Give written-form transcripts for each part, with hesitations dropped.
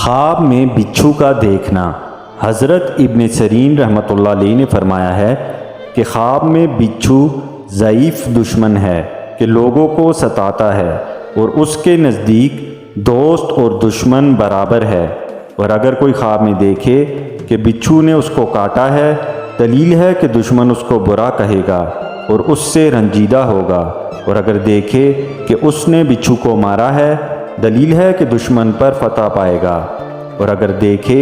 خواب میں بچھو کا دیکھنا۔ حضرت ابن سیرین رحمۃ اللہ علیہ نے فرمایا ہے کہ خواب میں بچھو ضعیف دشمن ہے کہ لوگوں کو ستاتا ہے اور اس کے نزدیک دوست اور دشمن برابر ہے، اور اگر کوئی خواب میں دیکھے کہ بچھو نے اس کو کاٹا ہے، دلیل ہے کہ دشمن اس کو برا کہے گا اور اس سے رنجیدہ ہوگا، اور اگر دیکھے کہ اس نے بچھو کو مارا ہے، دلیل ہے کہ دشمن پر فتح پائے گا، اور اگر دیکھے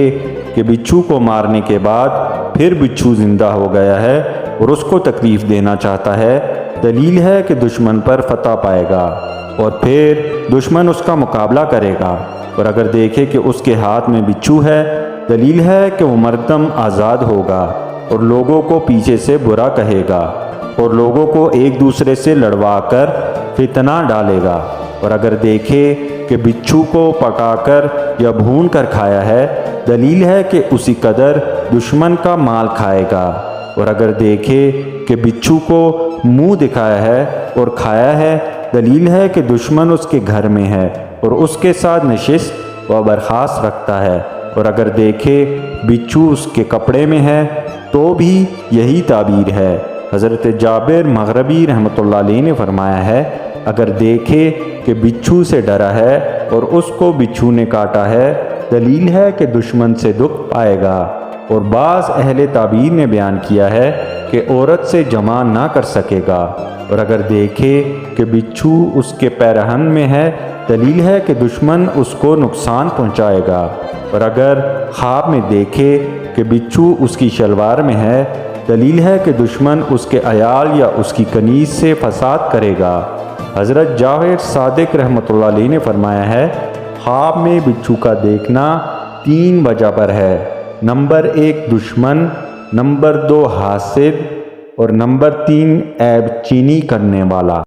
کہ بچھو کو مارنے کے بعد پھر بچھو زندہ ہو گیا ہے اور اس کو تکلیف دینا چاہتا ہے، دلیل ہے کہ دشمن پر فتح پائے گا اور پھر دشمن اس کا مقابلہ کرے گا، اور اگر دیکھے کہ اس کے ہاتھ میں بچھو ہے، دلیل ہے کہ وہ مردم آزاد ہوگا اور لوگوں کو پیچھے سے برا کہے گا اور لوگوں کو ایک دوسرے سے لڑوا کر فتنہ ڈالے گا، اور اگر دیکھے کہ بچھو کو پکا کر یا بھون کر کھایا ہے، دلیل ہے کہ اسی قدر دشمن کا مال کھائے گا، اور اگر دیکھے کہ بچھو کو منہ دکھایا ہے اور کھایا ہے، دلیل ہے کہ دشمن اس کے گھر میں ہے اور اس کے ساتھ نشست و برخاست رکھتا ہے، اور اگر دیکھے بچھو اس کے کپڑے میں ہے تو بھی یہی تعبیر ہے۔ حضرت جابر مغربی رحمۃ اللہ علیہ نے فرمایا ہے، اگر دیکھے کہ بچھو سے ڈرا ہے اور اس کو بچھو نے کاٹا ہے، دلیل ہے کہ دشمن سے دکھ پائے گا، اور بعض اہل تعبیر نے بیان کیا ہے کہ عورت سے جمع نہ کر سکے گا، اور اگر دیکھے کہ بچھو اس کے پیرہن میں ہے، دلیل ہے کہ دشمن اس کو نقصان پہنچائے گا، اور اگر خواب میں دیکھے کہ بچھو اس کی شلوار میں ہے، دلیل ہے کہ دشمن اس کے عیال یا اس کی کنیز سے فساد کرے گا۔ حضرت جعفر صادق رحمۃ اللہ علیہ نے فرمایا ہے، خواب میں بچھو کا دیکھنا 3 وجہ پر ہے۔ نمبر 1 دشمن، نمبر 2 حاسد، اور نمبر 3 عیب چینی کرنے والا۔